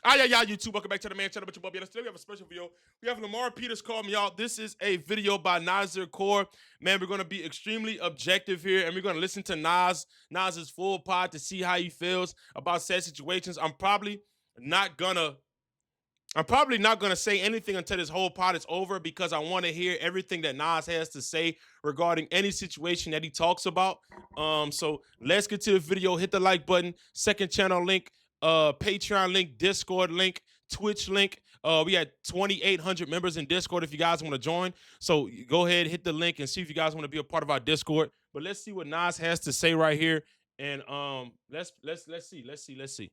Yeah, YouTube. Welcome back to the man channel. But your boy, today we have a special video. We have Lamar Peters call me out. This is a video by Nasir Core. Man, we're going to be extremely objective here, and we're going to listen to Nas's full pod to see how he feels about said situations. I'm probably not gonna say anything until this whole pod is over because I want to hear everything that Nas has to say regarding any situation that he talks about. So let's get to the video. Hit the like button, second channel link, Patreon link, Discord link, Twitch link. We had 2,800 members in Discord if you guys want to join. So go ahead, hit the link and see if you guys want to be a part of our Discord. But let's see what Nas has to say right here. And let's see.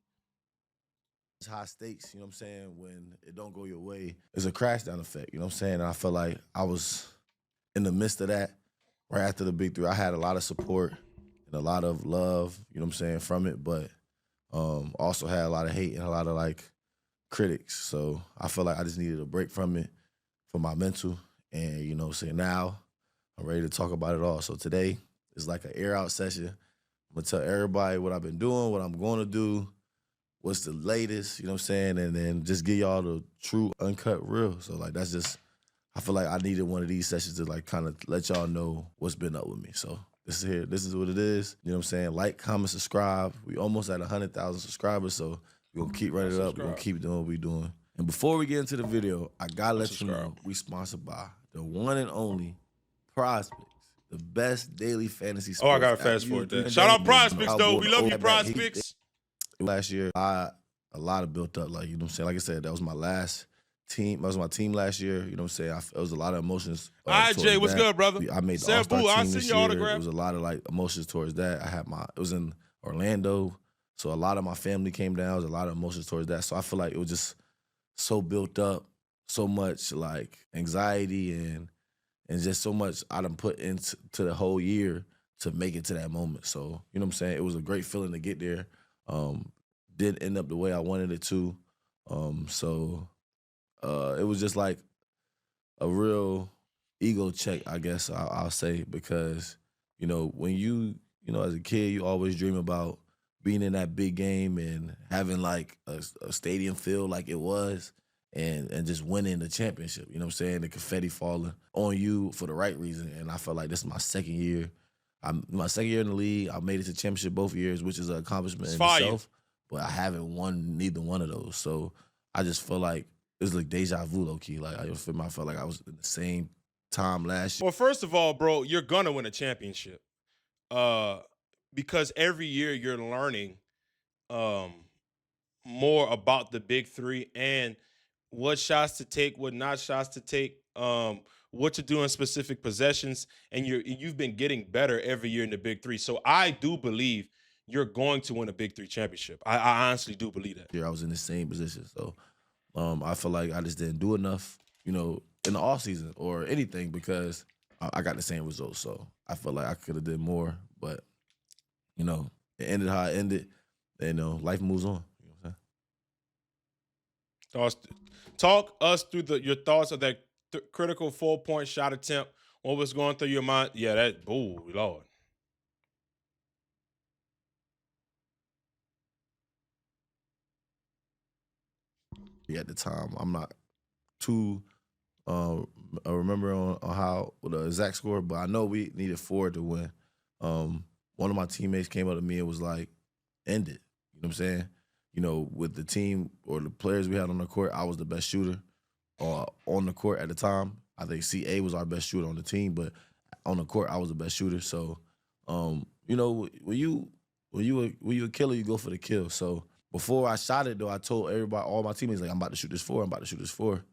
It's high stakes, you know what I'm saying, when it don't go your way. It's a crash down effect, you know what I'm saying? And I feel like I was in the midst of that right after the big three. I had a lot of support and a lot of love, you know what I'm saying, from it, but also had a lot of hate and a lot of like critics. So I feel like I just needed a break from it for my mental. And you know what I'm saying, now I'm ready to talk about it all. So today is like an air out session. I'm gonna tell everybody what I've been doing, what I'm gonna do, what's the latest, you know what I'm saying? And then just give y'all the true, uncut real. So, like, that's just, I feel like I needed one of these sessions to, like, kind of let y'all know what's been up with me. So, this is what it is. You know what I'm saying? Like, comment, subscribe. We almost at 100,000 subscribers, so we're going to keep running it up. We're going to keep doing what we're doing. And before we get into the video, I got to let you know we sponsored by the one and only Prospects, the best daily fantasy sports. Oh, I got to fast forward that. Shout out Prospects, though. We love you, Prospects. Last year, a lot of built up, like, you know what I'm saying? Like I said, that was my last team. That was my team last year. You know what I'm saying? It was a lot of emotions. All right, Jay, what's good, brother? I made the All-Star team this year. It was a lot of, like, emotions towards that. It was in Orlando, so a lot of my family came down. There was a lot of emotions towards that. So I feel like it was just so built up, so much, like, anxiety and just so much I done put into the whole year to make it to that moment. So, you know what I'm saying? It was a great feeling to get there. Didn't end up the way I wanted it to. So it was just like a real ego check, I guess I'll say, because, you know, when you know, as a kid, you always dream about being in that big game and having like a stadium feel like it was and just winning the championship, you know what I'm saying? The confetti falling on you for the right reason. And I felt like this is my second year. My second year in the league, I made it to championship both years, which is an accomplishment in itself. But I haven't won neither one of those. So I just feel like it's like deja vu, low key. Like I felt like I was in the same time last year. Well, first of all, bro, you're gonna win a championship. Because every year you're learning more about the big three and what shots to take, what not shots to take, what to do in specific possessions, and you've been getting better every year in the big three. So I do believe you're going to win a big three championship. I honestly do believe that. Yeah, I was in the same position. So I feel like I just didn't do enough, you know, in the offseason or anything because I got the same results. So I feel like I could have did more, but, you know, it ended how it ended. And, you know, life moves on. You know what I'm saying? Talk us through your thoughts of that critical 4-point shot attempt. What was going through your mind? Yeah, oh, Lord. Yeah, at the time, I'm not too remember on how the exact score, but I know we needed 4 to win. One of my teammates came up to me and was like, end it. You know what I'm saying? You know, with the team or the players we had on the court, I was the best shooter on the court at the time. I think CA was our best shooter on the team, but on the court, I was the best shooter. So, you know, when you a killer, you go for the kill. So before I shot it, though, I told everybody, all my teammates, like, I'm about to shoot this 4. I'm about to shoot this 4.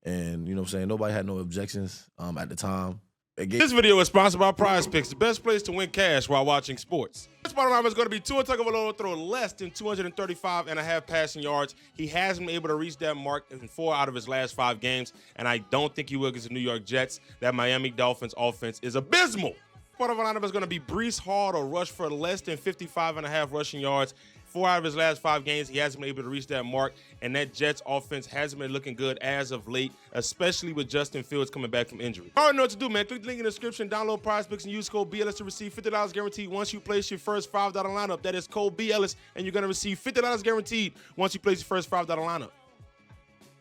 And, you know what I'm saying, nobody had no objections at the time. This video is sponsored by PrizePicks, the best place to win cash while watching sports. This bottom line is going to be Tua Tagovailoa throw less than 235.5 passing yards. He hasn't been able to reach that mark in 4 out of his last 5 games, and I don't think he will against the New York Jets. That Miami Dolphins offense is abysmal. Bottom line is going to be Breece Hall to rush for less than 55.5 rushing yards. 4 out of his last 5 games, he hasn't been able to reach that mark, and that Jets offense hasn't been looking good as of late, especially with Justin Fields coming back from injury. I don't know what to do, man. Click the link in the description, download Prize Picks, and use code BLS to receive $50 guaranteed once you place your first $5 lineup. That is code BLS, and you're going to receive $50 guaranteed once you place your first $5 lineup.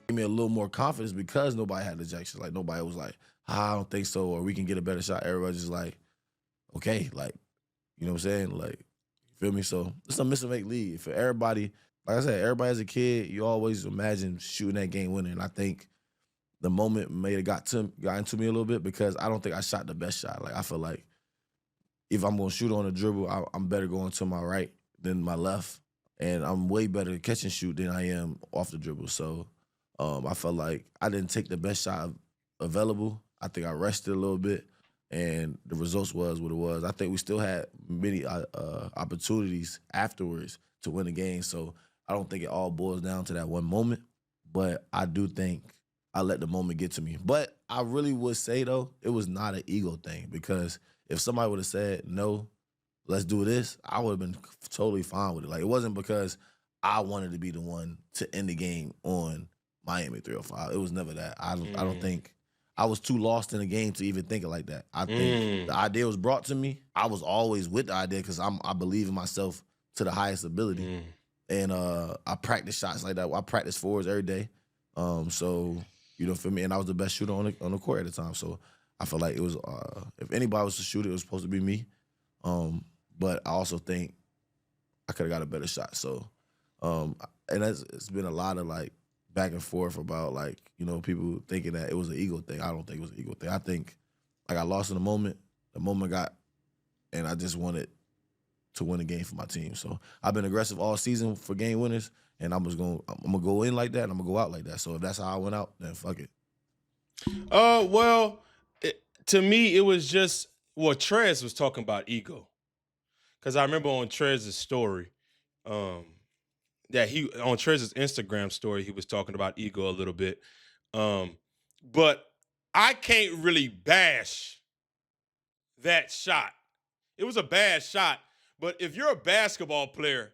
Gave me a little more confidence because nobody had ejection. Like, nobody was like, I don't think so, or we can get a better shot. Everybody's just like, okay, like, you know what I'm saying? Like, feel me? So it's a miss and make league. For everybody, like I said, everybody as a kid, you always imagine shooting that game winner. And I think the moment may have got into me a little bit because I don't think I shot the best shot. Like, I feel like if I'm going to shoot on a dribble, I'm better going to my right than my left. And I'm way better at catch and shoot than I am off the dribble. So I felt like I didn't take the best shot available. I think I rested a little bit. And the results was what it was. I think we still had many opportunities afterwards to win the game. So I don't think it all boils down to that one moment. But I do think I let the moment get to me. But I really would say, though, it was not an ego thing. Because if somebody would have said, no, let's do this, I would have been totally fine with it. Like, it wasn't because I wanted to be the one to end the game on Miami 305. It was never that. I don't think. I was too lost in the game to even think it like that. I think the idea was brought to me. I was always with the idea because I believe in myself to the highest ability. And I practice shots like that. I practice fours every day. So, you know, for me, and I was the best shooter on the court at the time. So I feel like it was, if anybody was to shoot it was supposed to be me. But I also think I could have got a better shot. So, and it's been a lot of like, back and forth about, like, you know, people thinking that it was an ego thing. I don't think it was an ego thing. I think I got lost in the moment. The moment got, and I just wanted to win a game for my team. So I've been aggressive all season for game winners, and I'm gonna go in like that, and I'm gonna go out like that. So if that's how I went out, then fuck it. Well, to me, it was just, well, Trez was talking about ego, because I remember on Trez's story, that he on Trez's Instagram story, he was talking about ego a little bit. But I can't really bash that shot. It was a bad shot. But if you're a basketball player,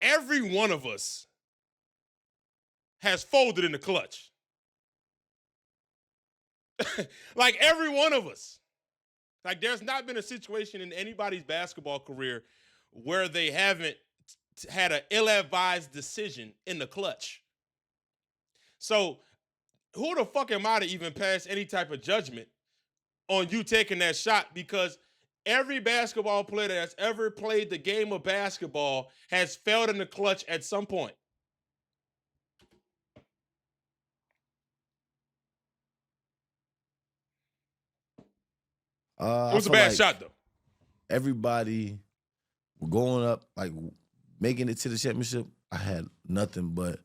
every one of us has folded in the clutch. Like, every one of us. Like, there's not been a situation in anybody's basketball career where they haven't had an ill-advised decision in the clutch. So who the fuck am I to even pass any type of judgment on you taking that shot? Because every basketball player that's ever played the game of basketball has failed in the clutch at some point. It was a bad shot, though. Everybody going up, like, making it to the championship, I had nothing but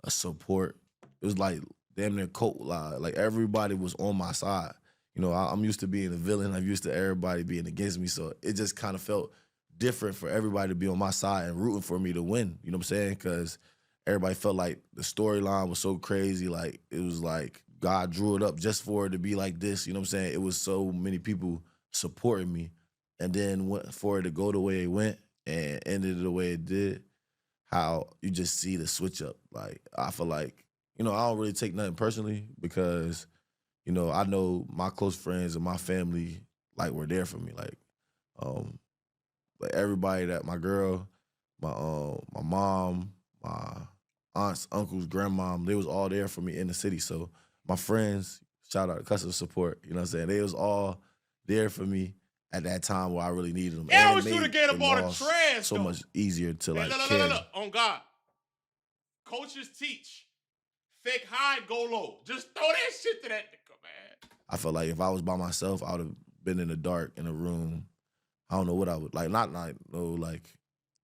a support. It was like damn near cult like everybody was on my side. You know, I'm used to being a villain. I'm used to everybody being against me. So it just kind of felt different for everybody to be on my side and rooting for me to win. You know what I'm saying? Because everybody felt like the storyline was so crazy. Like, it was like God drew it up just for it to be like this. You know what I'm saying? It was so many people supporting me. And then for it to go the way it went and ended the way it did, how you just see the switch up. Like, I feel like, you know, I don't really take nothing personally because, you know, I know my close friends and my family, like, were there for me. Like everybody, that my girl, my mom, my aunts, uncles, grandmom, they was all there for me in the city. So my friends, shout out to customer support, you know what I'm saying? They was all there for me at that time where I really needed them. Ellis should have gave up all the trash. So much easier to, like, carry. Look. On God. Coaches teach. Fake high, go low. Just throw that shit to that nigga, man. I felt like if I was by myself, I would have been in the dark in a room. I don't know what I would, like, not no, like,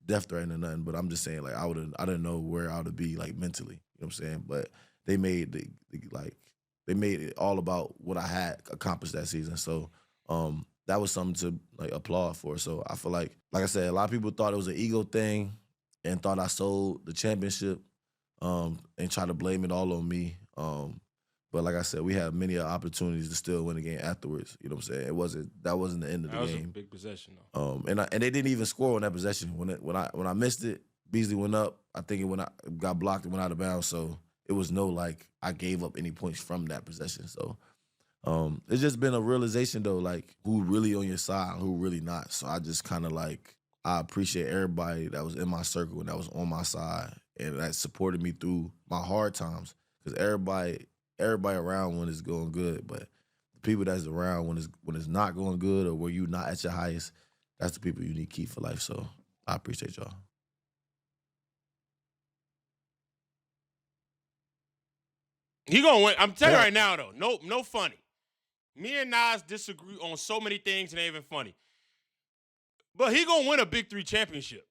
death threat or nothing, but I'm just saying, like, I didn't know where I would be, like, mentally. You know what I'm saying? But they made they made it all about what I had accomplished that season. So that was something to, like, applaud for. So I feel like I said, a lot of people thought it was an ego thing and thought I sold the championship and tried to blame it all on me. But like I said, we had many opportunities to still win the game afterwards. You know what I'm saying? That wasn't the end of the game. That was a big possession though. And they didn't even score on that possession. When I missed it, Beasley went up. I think it got blocked and went out of bounds. So it was no like I gave up any points from that possession. So it's just been a realization though, like who really on your side, who really not. So I just kind of like I appreciate everybody that was in my circle and that was on my side and that supported me through my hard times. Because everybody around when it's going good, but the people that's around when it's not going good or where you're not at your highest, that's the people you need to keep for life. So I appreciate y'all. He gonna win. I'm telling you right now though, no funny. Me and Nas disagree on so many things and ain't even funny. But he gonna win a Big 3 championship.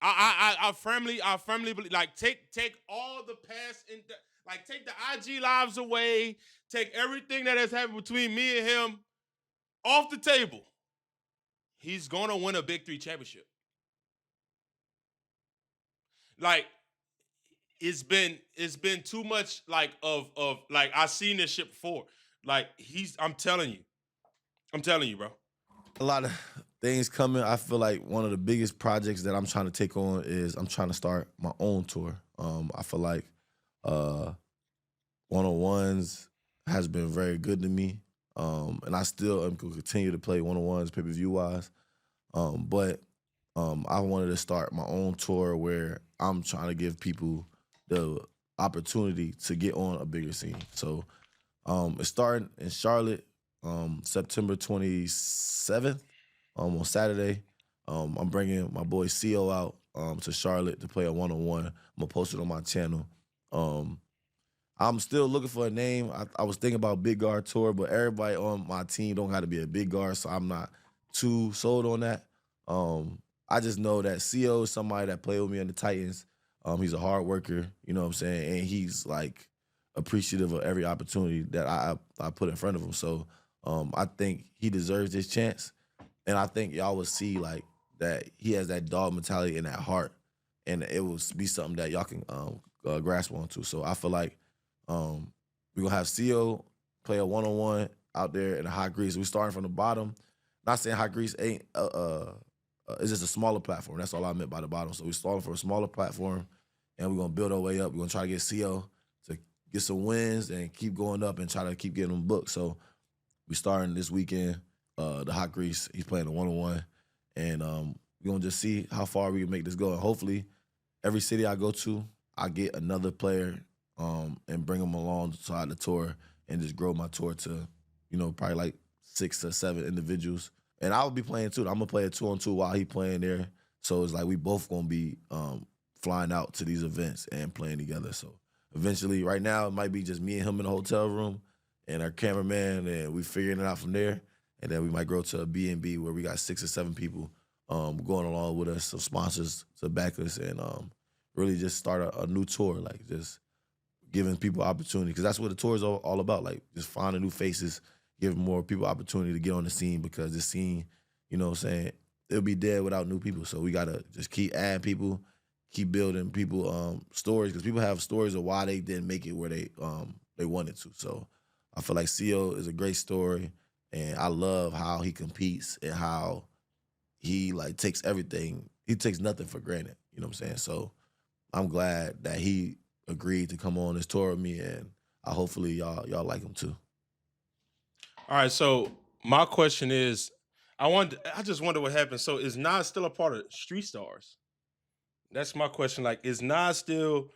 I firmly believe. Like take all the past like take the IG lives away, take everything that has happened between me and him off the table. He's gonna win a Big 3 championship. Like it's been too much like of like I've seen this shit before. Like I'm telling you, bro. A lot of things coming. I feel like one of the biggest projects that I'm trying to take on is I'm trying to start my own tour. I feel like one-on-ones has been very good to me. And I still am going to continue to play one-on-ones pay-per-view wise. But I wanted to start my own tour where I'm trying to give people the opportunity to get on a bigger scene. So it's starting in Charlotte, September 27th, on Saturday. I'm bringing my boy CO out to Charlotte to play a one-on-one. I'm going to post it on my channel. I'm still looking for a name. I was thinking about Big Guard Tour, but everybody on my team don't have to be a big guard, so I'm not too sold on that. I just know that CO is somebody that played with me on the Titans. He's a hard worker, you know what I'm saying, and he's like appreciative of every opportunity that I put in front of him. So I think he deserves this chance, and I think y'all will see like that he has that dog mentality and that heart, and it will be something that y'all can grasp onto. So I feel like we're gonna have CO play a one-on-one out there in the Hot Grease. We're starting from the bottom. Not saying Hot Grease ain't it's just a smaller platform. That's all I meant by the bottom. So we're starting for a smaller platform, and we're gonna build our way up. We're gonna try to get CO to get some wins and keep going up and try to keep getting them booked. So we starting this weekend, the Hot Grease. He's playing a one-on-one, and we're gonna just see how far we can make this go. And hopefully, every city I go to, I get another player and bring them along throughout the tour and just grow my tour to, probably like 6 to 7 individuals. And I will be playing too. I'm gonna play a 2-on-2 while he playing there. So it's like we both gonna be flying out to these events and playing together. So eventually, right now it might be just me and him in the hotel room and our cameraman, and we figuring it out from there. And then we might grow to a B&B where we got 6 or 7 people going along with us, some sponsors to back us, and really just start a new tour, like just giving people opportunity, because that's what the tour is all about, like just finding new faces, giving more people opportunity to get on the scene, because the scene, it'll be dead without new people. So we got to just keep adding people, keep building people stories, because people have stories of why they didn't make it where they wanted to. So I feel like CO is a great story, and I love how he competes and how he takes everything. He takes nothing for granted, you know what I'm saying? So I'm glad that he agreed to come on this tour with me, and hopefully y'all like him too. All right, so my question is, I just wonder what happened. So is Nas still a part of Street Stars? That's my question. Like, is Nas still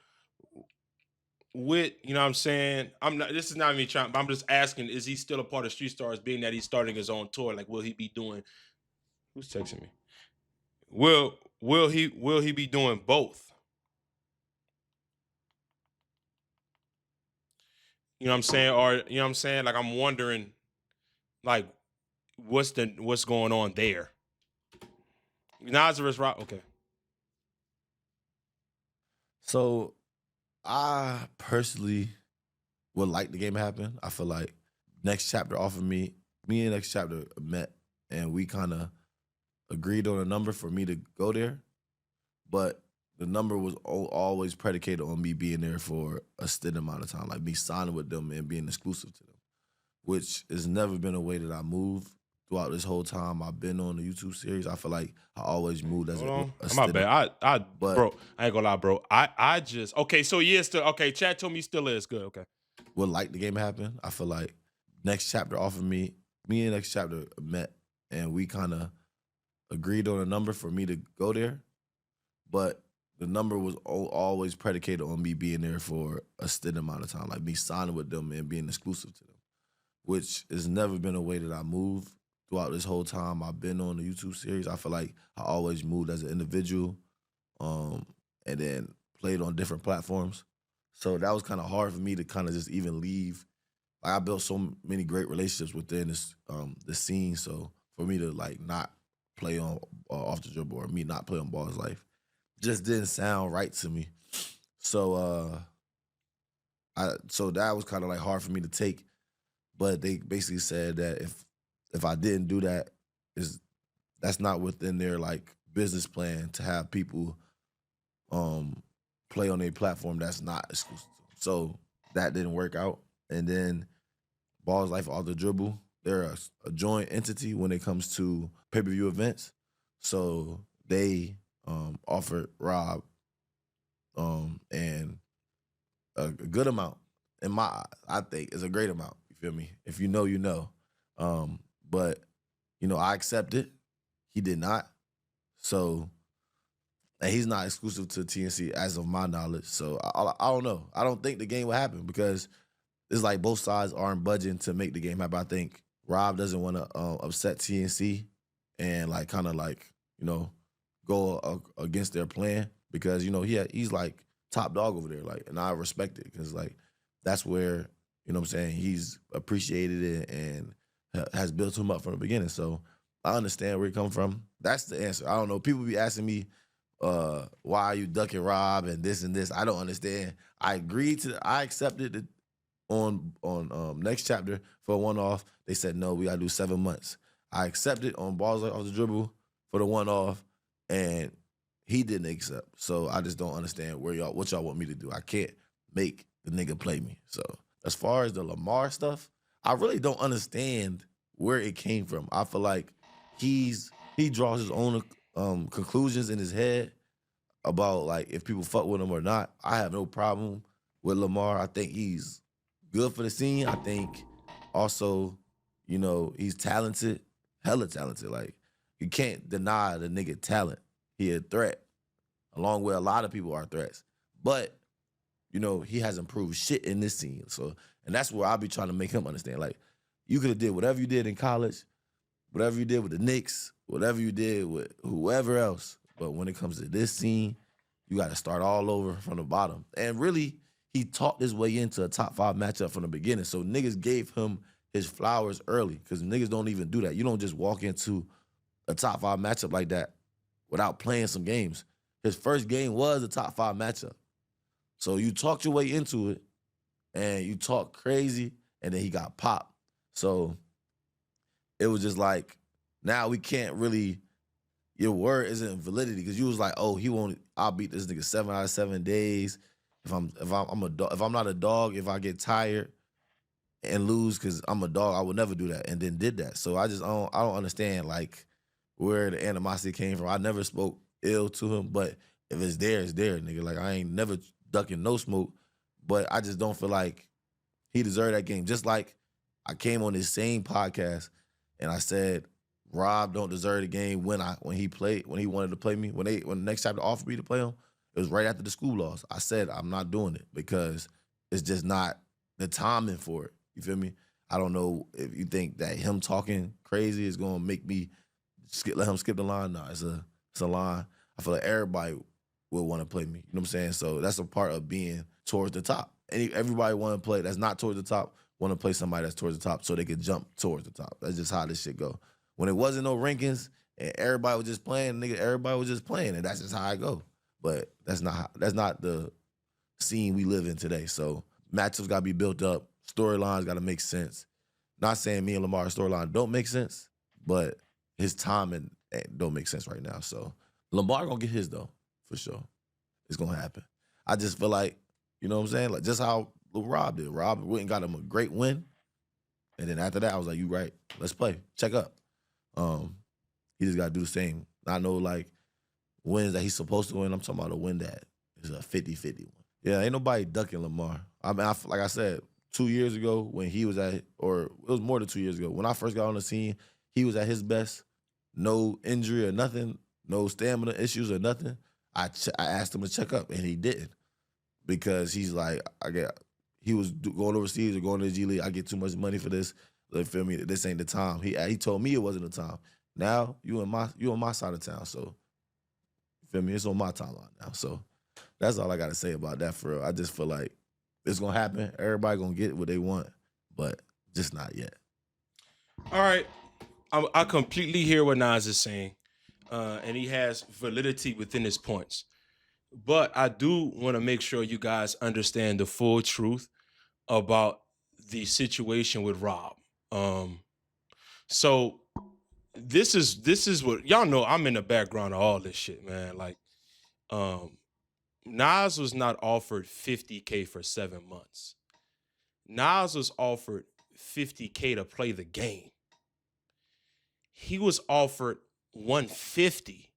with, what I'm saying? This is not me trying, but I'm just asking, is he still a part of Street Stars, being that he's starting his own tour? Like, will he be doing, who's texting me? Will he be doing both? You know what I'm saying? Or, you know what I'm saying? Like, I'm wondering, like, what's going on there? Nazareth Rock, okay. So I personally would like the game to happen. I feel like Next Chapter offered me and Next Chapter met, and we kind of agreed on a number for me to go there. But the number was always predicated on me being there for a extended amount of time, like me signing with them and being exclusive to them, which has never been a way that I move throughout this whole time I've been on the YouTube series. I feel like I always moved as Hold on. a My extended. bad. But Bro, I ain't gonna lie, bro. I just okay. So yeah, still okay. Chat told me still is good. Okay. would like the game to happen. I feel like Next Chapter offered me and Next Chapter met, and we kind of agreed on a number for me to go there, but the number was always predicated on me being there for a extended amount of time, like me signing with them and being exclusive to them, which has never been a way that I move throughout this whole time I've been on the YouTube series. I feel like I always moved as an individual, and then played on different platforms. So that was kind of hard for me to kind of just even leave. Like I built so many great relationships within the scene. So for me to like not play on off the dribble or me not play on Ball's Life just didn't sound right to me. So so that was kind of like hard for me to take. But they basically said that if I didn't do that, that's not within their like business plan to have people play on a platform that's not exclusive. So that didn't work out. And then Ball's Life Off the Dribble, they're a joint entity when it comes to pay-per-view events. So they offered Rob and a good amount. In my eyes, I think is a great amount. You feel me? If you know, you know. But I accepted. He did not. So, and he's not exclusive to TNC as of my knowledge. So I don't know. I don't think the game will happen because it's like both sides aren't budging to make the game happen. I think Rob doesn't want to upset TNC and like kind of like go against their plan because he's like top dog over there. Like, and I respect it because like that's where what I'm saying, he's appreciated it and has built him up from the beginning. So I understand where he come from. That's the answer. I don't know. People be asking me, why are you ducking Rob and this and this? I don't understand. I accepted it on Next Chapter for a one-off. They said, no, we got to do 7 months. I accepted on Balls Off the Dribble for the one-off, and he didn't accept. So I just don't understand what y'all want me to do. I can't make the nigga play me. So as far as the Lamar stuff, I really don't understand where it came from. I feel like he draws his own conclusions in his head about like if people fuck with him or not. I have no problem with Lamar. I think he's good for the scene. I think also, he's talented, hella talented. Like you can't deny the nigga talent. He a threat, along with a lot of people are threats. But he hasn't proved shit in this scene. So, and that's where I'll be trying to make him understand. Like, you could have did whatever you did in college, whatever you did with the Knicks, whatever you did with whoever else. But when it comes to this scene, you got to start all over from the bottom. And really, he talked his way into a top 5 matchup from the beginning. So niggas gave him his flowers early because niggas don't even do that. You don't just walk into a top 5 matchup like that without playing some games. His first game was a top 5 matchup. So you talked your way into it, and you talked crazy, and then he got popped. So it was just like, now we can't really, your word isn't validity because you was like, oh, I'll beat this nigga 7 out of 7 days. If I'm not a dog, if I get tired and lose because I'm a dog, I would never do that, and then did that. So I don't understand like where the animosity came from. I never spoke ill to him, but if it's there, it's there, nigga. Like I ain't never ducking no smoke, but I just don't feel like he deserved that game. Just like I came on this same podcast and I said Rob don't deserve the game when he wanted to play me, when the Next Chapter offered me to play him. It was right after the school loss. I said I'm not doing it because it's just not the timing for it. You feel me? I don't know if you think that him talking crazy is gonna make me let him skip the line. No, it's a line. I feel like everybody will want to play me. You know what I'm saying? So that's a part of being towards the top. And everybody want to play that's not towards the top, want to play somebody that's towards the top so they could jump towards the top. That's just how this shit go. When it wasn't no rankings and everybody was just playing, nigga, everybody was just playing, and that's just how I go. But that's not the scene we live in today. So matchups got to be built up. Storylines got to make sense. Not saying me and Lamar's storyline don't make sense, but his timing don't make sense right now. So Lamar gonna get his though, for sure. it's gonna happen. I just feel like, you know what I'm saying? Like just how Lil Rob did. Rob went and got him a great win. And then after that, I was like, you right. Let's play. Check up. He just gotta do the same. Not know like wins that he's supposed to win. I'm talking about a win that is a 50-50 one. Yeah, ain't nobody ducking Lamar. I mean, like I said, 2 years ago when he was or it was more than 2 years ago, when I first got on the scene, he was at his best. No injury or nothing, no stamina issues or nothing. I asked him to check up, and he didn't because he's like, he was going overseas or going to the G League. I get too much money for this. You feel me? This ain't the time. He told me it wasn't the time. Now you on my side of town, so you feel me? It's on my timeline now. So that's all I got to say about that for real. I just feel like it's gonna happen. Everybody gonna get what they want, but just not yet. All right, I completely hear what Nas is saying, and he has validity within his points. But I do want to make sure you guys understand the full truth about the situation with Rob. So this is what y'all know. I'm in the background of all this shit, man. Like, Nas was not offered $50K for 7 months. Nas was offered $50K to play the game. He was offered $150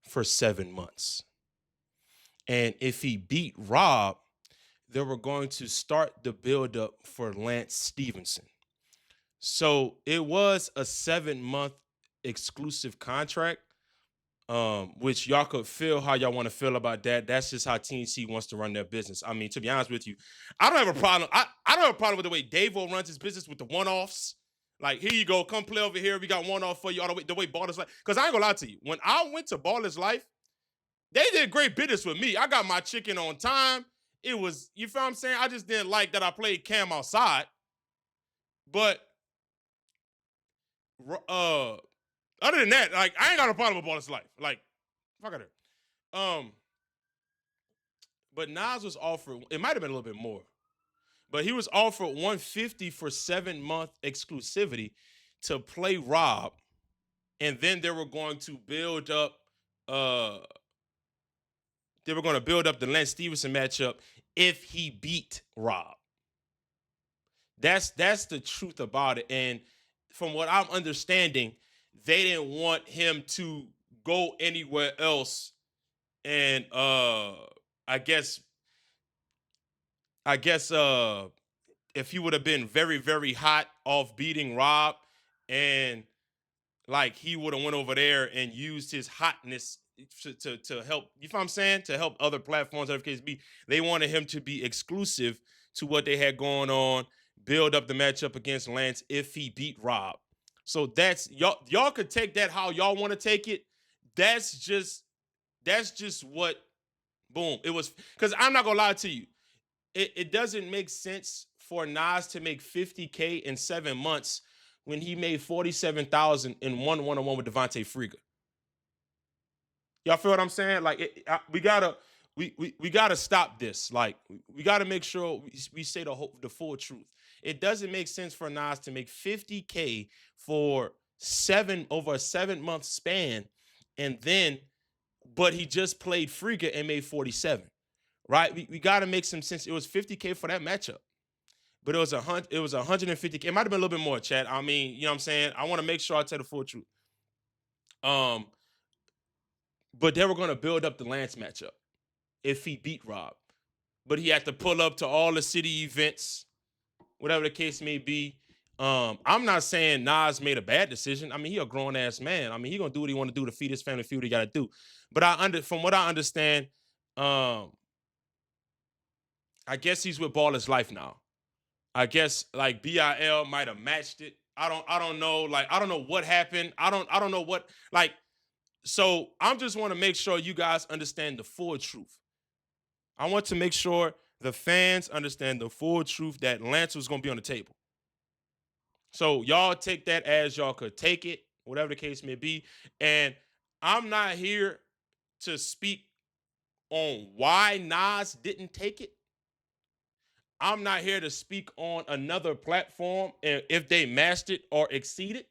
for 7 months. And if he beat Rob, they were going to start the buildup for Lance Stevenson. So it was a 7-month exclusive contract, which y'all could feel how y'all want to feel about that. That's just how TNC wants to run their business. I mean, to be honest with you, I don't have a problem. I don't have a problem with the way Davo runs his business with the one-offs. Like, here you go, come play over here. We got one-off for you. All the way Ballers Life. Because I ain't gonna lie to you. When I went to Ballers Life, they did great business with me. I got my chicken on time. It was, you feel what I'm saying? I just didn't like that I played Cam outside. But other than that, like, I ain't got a problem with Ballers Life. Like, fuck out there. But Nas was offered, it might have been a little bit more, but he was offered $150 for 7-month exclusivity to play Rob, and then they were going to build up the Lance Stevenson matchup if he beat Rob. That's the truth about it. And from what I'm understanding, they didn't want him to go anywhere else. And I guess if he would have been very, very hot off beating Rob, and like he would have went over there and used his hotness to help, you know what I'm saying? To help other platforms, whatever the case be. They wanted him to be exclusive to what they had going on, build up the matchup against Lance if he beat Rob. So that's y'all could take that how y'all want to take it. That's just what, boom, it was. Because I'm not gonna lie to you, it doesn't make sense for Nas to make $50K in 7 months when he made $47,000 in one-on-one with Devontae Friga. Y'all feel what I'm saying? Like, we gotta stop this. Like, we gotta make sure we say the full truth. It doesn't make sense for Nas to make $50K for over a 7-month span, and then, but he just played Friga and made 47. Right? We gotta make some sense. It was $50K for that matchup, but it was $150K. It might have been a little bit more, Chad. I mean, you know what I'm saying? I want to make sure I tell the full truth. But they were going to build up the Lance matchup if he beat Rob. But he had to pull up to all the city events, whatever the case may be. I'm not saying Nas made a bad decision. I mean, he a grown-ass man. I mean, he going to do what he want to do to feed his family, feed what he got to do. But from what I understand, I guess he's with Ballers Life now. I guess like BIL might have matched it. I don't know. Like, I don't know what happened. I don't know what, like. So I just want to make sure you guys understand the full truth. I want to make sure the fans understand the full truth that Lance was going to be on the table. So y'all take that as y'all could take it, whatever the case may be. And I'm not here to speak on why Nas didn't take it. I'm not here to speak on another platform and if they matched it or exceeded.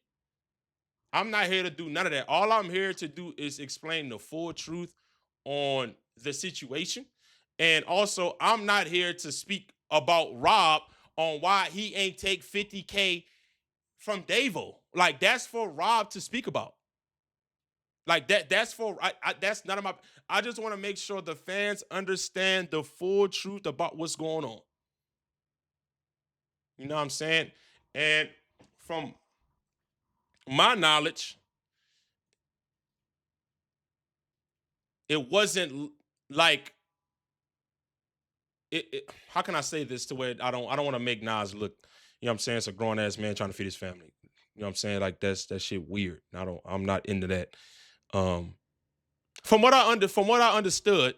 I'm not here to do none of that. All I'm here to do is explain the full truth on the situation. And also, I'm not here to speak about Rob on why he ain't take 50K from Davo. Like, that's for Rob to speak about. Like that's for that's none of my. I just want to make sure the fans understand the full truth about what's going on. You know what I'm saying? And from my knowledge, it wasn't like how can I say this to where I don't want to make Nas look, you know what I'm saying, it's a grown ass man trying to feed his family. You know what I'm saying? Like that shit weird. I'm not into that. From what I understood,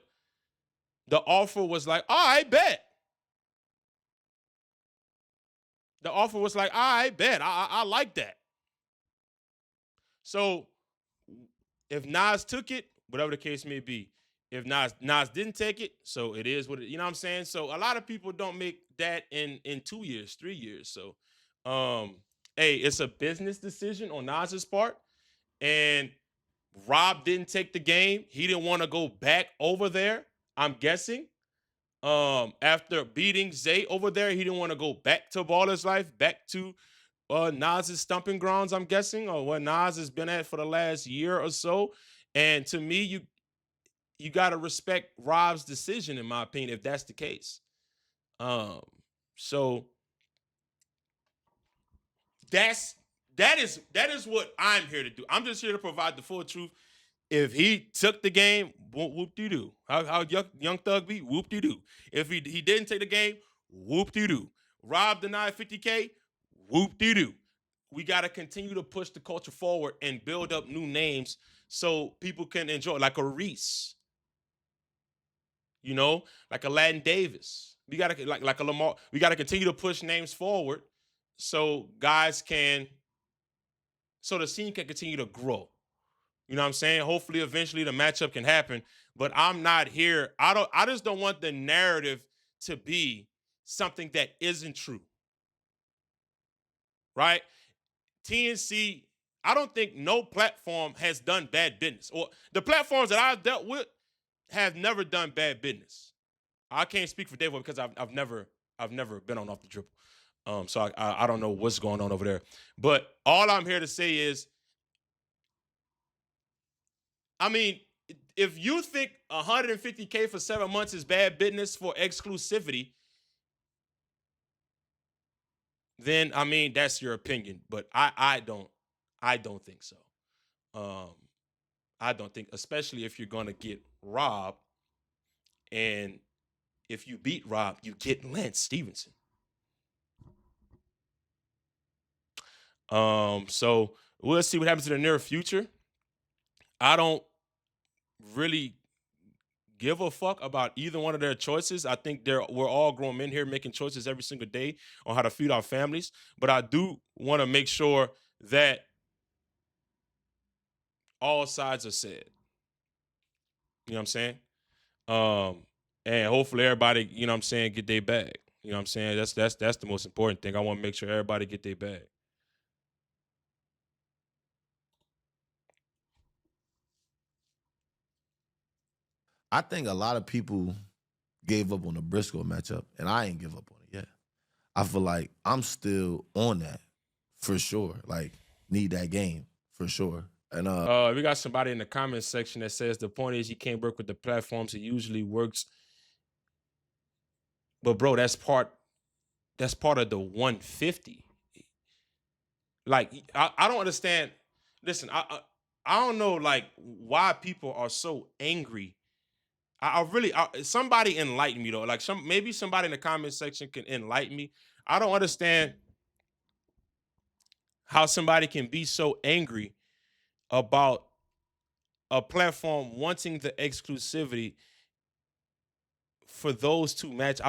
the offer was like, all right, bet. The offer was like, all right, bet. I like that. So if Nas took it, whatever the case may be, if Nas didn't take it, so it is what it, you know what I'm saying? So a lot of people don't make that in 2 years, 3 years. So hey, it's a business decision on Nas's part. And Rob didn't take the game. He didn't want to go back over there, I'm guessing. After beating Zay over there, he didn't want to go back to Baller's Life, back to Nas's stomping grounds, I'm guessing, or what Nas has been at for the last year or so. And to me, you got to respect Rob's decision, in my opinion, if that's the case. So that is what I'm here to do. I'm just here to provide the full truth. If he took the game, whoop-de-doo. How young Thug be? Whoop-de-doo. If he didn't take the game, whoop-de-doo. Rob denied 50K, whoop-de-doo. We got to continue to push the culture forward and build up new names so people can enjoy, like a Reese, you know, like a Latin Davis. We got to like a Lamar. We got to continue to push names forward so guys can, so the scene can continue to grow. You know what I'm saying? Hopefully, eventually the matchup can happen. But I'm not here. I just don't want the narrative to be something that isn't true. Right? TNC, I don't think no platform has done bad business. Or the platforms that I've dealt with have never done bad business. I can't speak for Davo because I've never been on Off the Dribble. So I don't know what's going on over there. But all I'm here to say is, I mean, if you think 150K for 7 months is bad business for exclusivity, then I mean that's your opinion. But I don't think so. I don't think, especially if you're gonna get Rob, and if you beat Rob, you get Lance Stevenson. So we'll see what happens in the near future. I don't really give a fuck about either one of their choices. I think we're all grown men here making choices every single day on how to feed our families. But I do want to make sure that all sides are said. You know what I'm saying? And hopefully everybody, you know what I'm saying, get their bag. You know what I'm saying? That's the most important thing. I want to make sure everybody get their bag. I think a lot of people gave up on the Briscoe matchup, and I ain't give up on it yet. I feel like I'm still on that for sure. Like, need that game for sure. And we got somebody in the comments section that says the point is you can't work with the platforms. It usually works. But bro, that's part of the 150. Like, I don't understand. Listen, I don't know like why people are so angry. I really somebody enlighten me though. Like maybe somebody in the comment section can enlighten me. I don't understand how somebody can be so angry about a platform wanting the exclusivity for those two matches.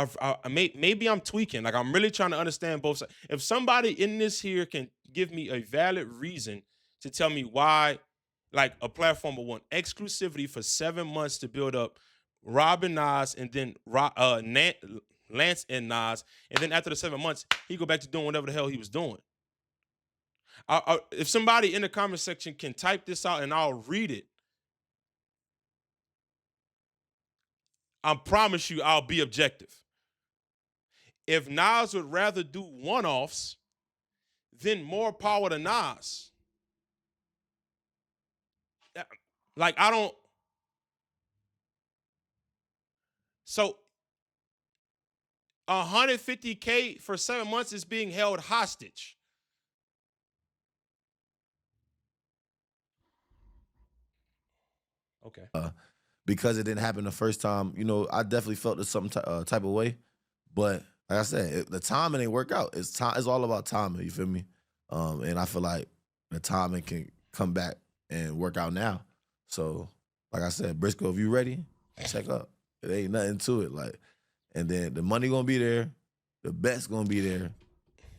Maybe I'm tweaking. Like, I'm really trying to understand both sides. If somebody in this here can give me a valid reason to tell me why, like, a platform will want exclusivity for 7 months to build up Rob and Nas, and then Lance and Nas, and then after the 7 months, he go back to doing whatever the hell he was doing. If somebody in the comment section can type this out and I'll read it, I promise you I'll be objective. If Nas would rather do one-offs, then more power to Nas. Like, I don't. So 150K for 7 months is being held hostage. Okay. Because it didn't happen the first time, you know, I definitely felt it some type of way. But like I said, the timing ain't work out. It's time. It's all about timing. You feel me? And I feel like the timing can come back and work out now. So, like I said, Briscoe, if you ready, check up. It ain't nothing to it. Like, and then the money gonna be there, the bet's gonna be there.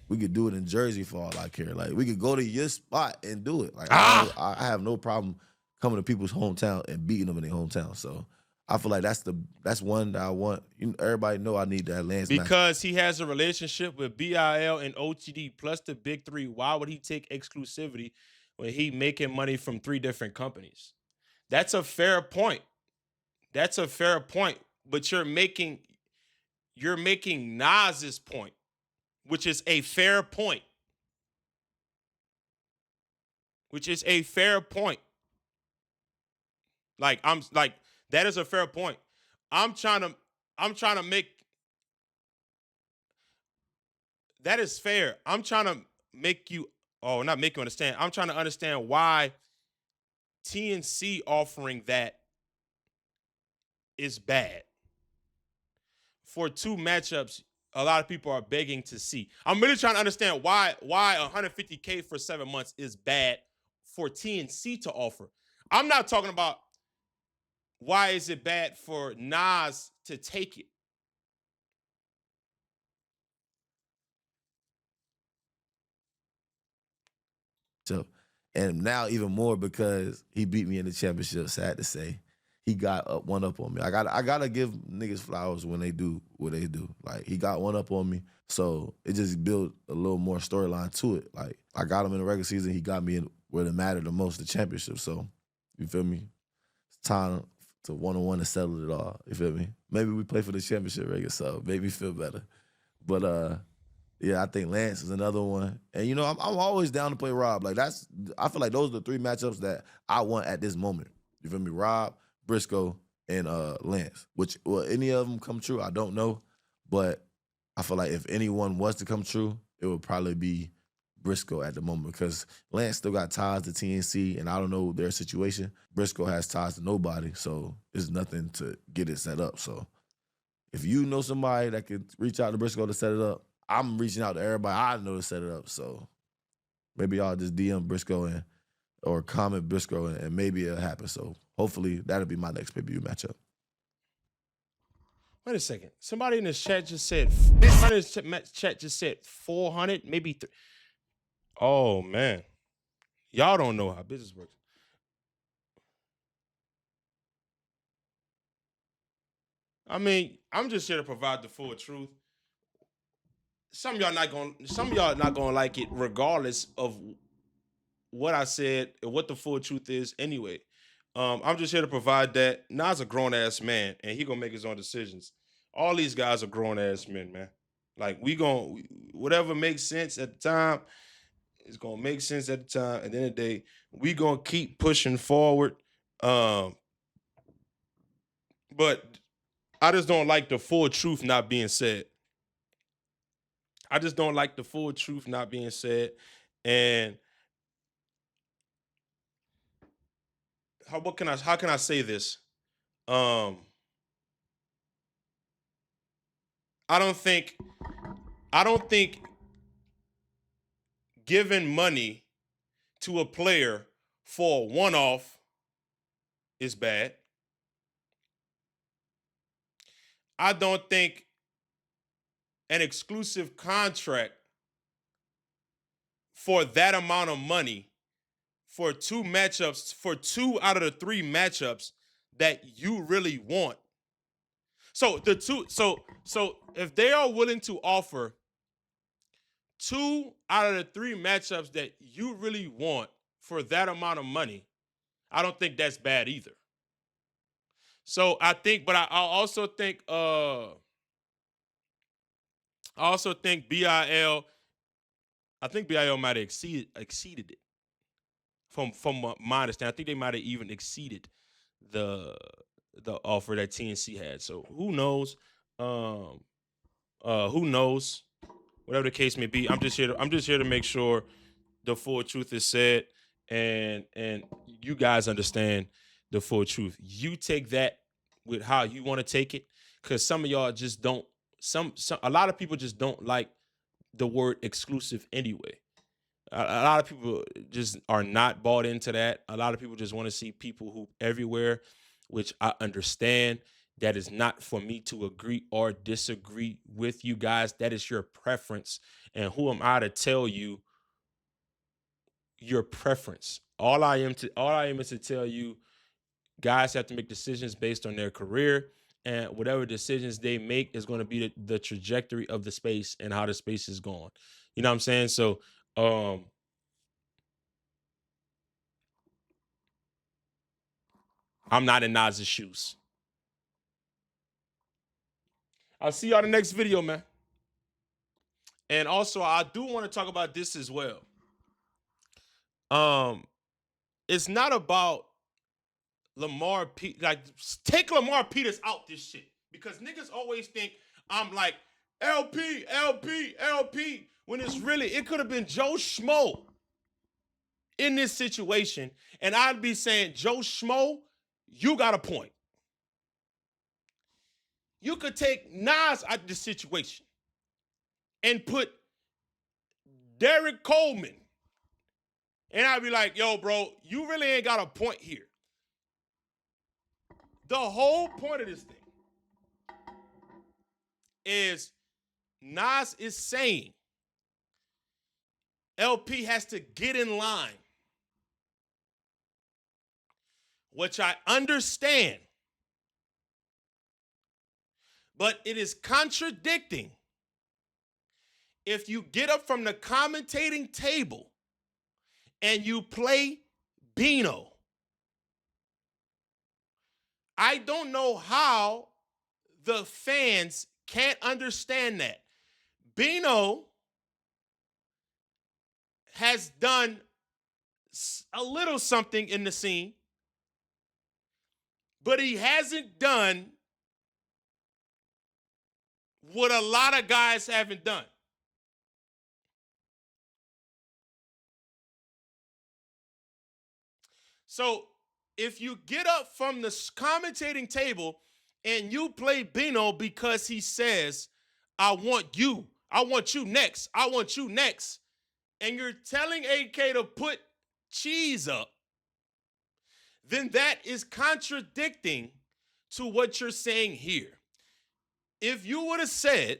We could do it in Jersey for all I care. Like, we could go to your spot and do it. Like, I have no problem coming to people's hometown and beating them in their hometown. So I feel like that's one that I want. You know, everybody know I need that Lance because he has a relationship with BIL and OTD plus the big three. Why would he take exclusivity when he making money from 3 different companies? That's a fair point. That's a fair point. But you're making Nas's point, which is a fair point. Which is a fair point. Like, that is a fair point. I'm trying to make that is fair. I'm trying to make you not make you understand. I'm trying to understand why TNC offering that is bad. For 2 matchups, a lot of people are begging to see. I'm really trying to understand why 150K for 7 months is bad for TNC to offer. I'm not talking about why is it bad for Nas to take it. So, and now even more because he beat me in the championship. Sad to say, he got one up on me. I gotta give niggas flowers when they do what they do. Like, he got one up on me, so it just built a little more storyline to it. Like, I got him in the regular season, he got me in where it mattered the most, the championship. So, you feel me? It's time to one-on-one to settle it all. You feel me? Maybe we play for the championship regular, so maybe feel better. But yeah, I think Lance is another one. And, you know, I'm always down to play Rob. Like, I feel like those are the 3 matchups that I want at this moment. You feel me? Rob, Briscoe, and Lance. Which, will any of them come true? I don't know. But I feel like if anyone was to come true, it would probably be Briscoe at the moment because Lance still got ties to TNC, and I don't know their situation. Briscoe has ties to nobody, so there's nothing to get it set up. So if you know somebody that could reach out to Briscoe to set it up, I'm reaching out to everybody I know to set it up. So maybe y'all just DM Briscoe or comment Briscoe and maybe it'll happen. So hopefully that'll be my next pay-per-view matchup. Wait a second. Somebody in the chat just said 400, maybe 3. Oh, man. Y'all don't know how business works. I mean, I'm just here to provide the full truth. Some of y'all not gonna like it regardless of what I said and what the full truth is anyway. I'm just here to provide that. Nas a grown-ass man, and he gonna make his own decisions. All these guys are grown-ass men, man. Like, whatever makes sense at the time, it's gonna make sense at the time. At the end of the day, we gonna keep pushing forward. But I just don't like the full truth not being said. I just don't like the full truth not being said. And how can I say this? I don't think giving money to a player for a one-off is bad. I don't think an exclusive contract for that amount of money for 2 matchups, for 2 out of the 3 matchups that you really want. So if they are willing to offer 2 out of the 3 matchups that you really want for that amount of money, I don't think that's bad either. So I think, but I also think BIL. I think BIL might have exceeded it from my understanding. I think they might have even exceeded the offer that TNC had. So who knows? Who knows? Whatever the case may be, I'm just here to make sure the full truth is said, and you guys understand the full truth. You take that with how you want to take it, because some of y'all just don't. A lot of people just don't like the word exclusive anyway. A lot of people just are not bought into that. A lot of people just want to see people who everywhere, which I understand. That is not for me to agree or disagree with you guys. That is your preference. And who am I to tell you your preference? All I am is to tell you guys have to make decisions based on their career, and whatever decisions they make is going to be the trajectory of the space and how the space is going. You know what I'm saying? So I'm not in Nas's shoes. I'll see y'all in the next video, man. And also, I do want to talk about this as well. It's not about Lamar like take Lamar Peters out this shit, because niggas always think I'm like LP when it's really, it could have been Joe Schmo in this situation, and I'd be saying, Joe Schmo, you got a point. You could take Nas out of this situation and put Derek Coleman, and I'd be like, yo, bro, you really ain't got a point here. The whole point of this thing is Nas is saying LP has to get in line, which I understand, but it is contradicting if you get up from the commentating table and you play Bino. I don't know how the fans can't understand that. Bino has done a little something in the scene, but he hasn't done what a lot of guys haven't done. So if you get up from the commentating table and you play Bino because he says, I want you next, I want you next, and you're telling AK to put Cheese up, then that is contradicting to what you're saying here. If you would have said,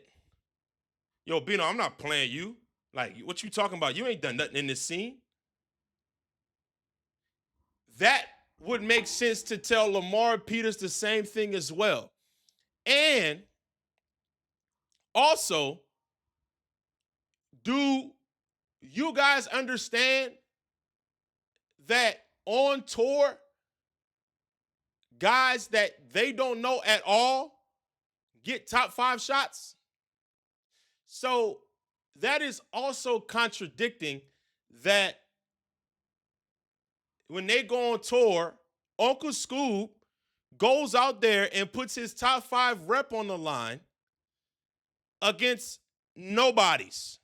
yo, Bino, I'm not playing you. Like, what you talking about? You ain't done nothing in this scene. That would make sense to tell Lamar Peters the same thing as well. And also, do you guys understand that on tour, guys that they don't know at all get top 5 shots? So that is also contradicting that when they go on tour, Uncle Scoob goes out there and puts his top 5 rep on the line against nobodies.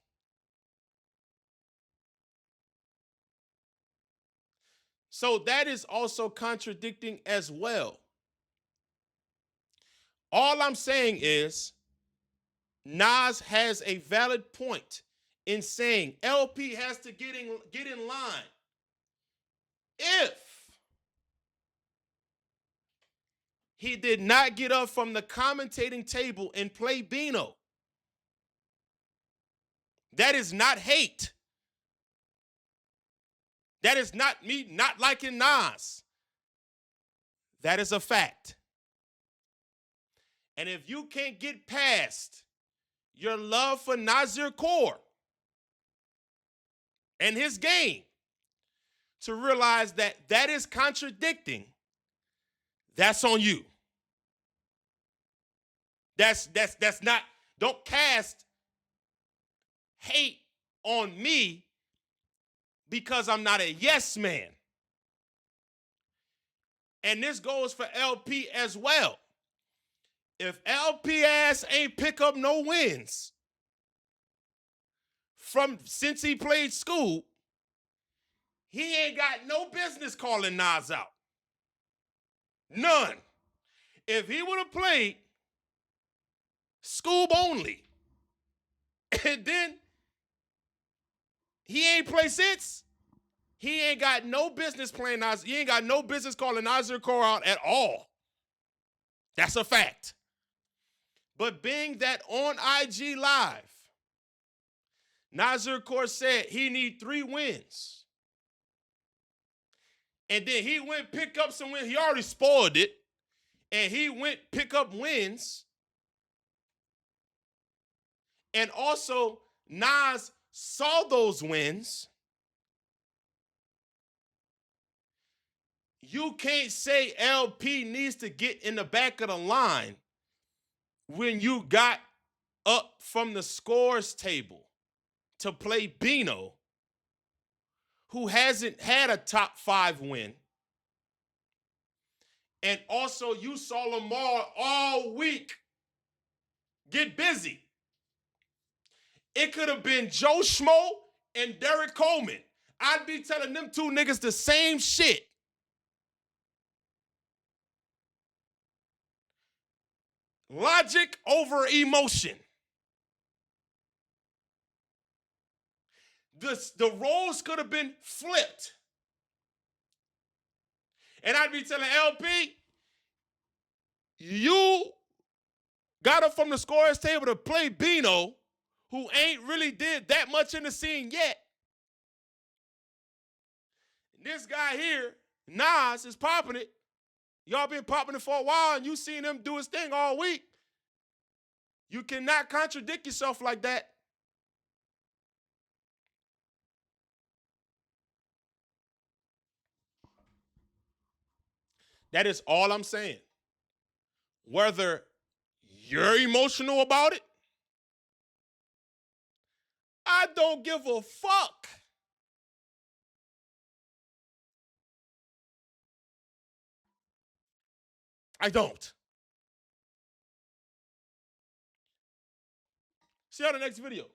So that is also contradicting as well. All I'm saying is Nas has a valid point in saying LP has to get in line. If he did not get up from the commentating table and play Bino, that is not hate. That is not me not liking Nas. That is a fact. And if you can't get past your love for Nasir Kaur and his game to realize that that is contradicting, that's on you. That's not, don't cast hate on me because I'm not a yes man. And this goes for LP as well. If LP ass ain't pick up no wins since he played school, he ain't got no business calling Nas out. None. If he would have played Scoob only, and then he ain't played since, he ain't got no business playing Nas. He ain't got no business calling Nasir Core out at all. That's a fact. But being that on IG Live, Nasir Core said he need 3 wins. And then he went pick up some wins. He already spoiled it. And he went pick up wins. And also, Nas saw those wins. You can't say LP needs to get in the back of the line when you got up from the scores table to play Bino, who hasn't had a top 5 win. And also, you saw Lamar all week get busy. It could have been Joe Schmo and Derek Coleman. I'd be telling them 2 niggas the same shit. Logic over emotion. The roles could have been flipped. And I'd be telling LP, you got up from the scorer's table to play Bino, who ain't really did that much in the scene yet. This guy here, Nas, is popping it. Y'all been popping it for a while, and you seen him do his thing all week. You cannot contradict yourself like that. That is all I'm saying. Whether you're emotional about it, I don't give a fuck. I don't. See you on the next video.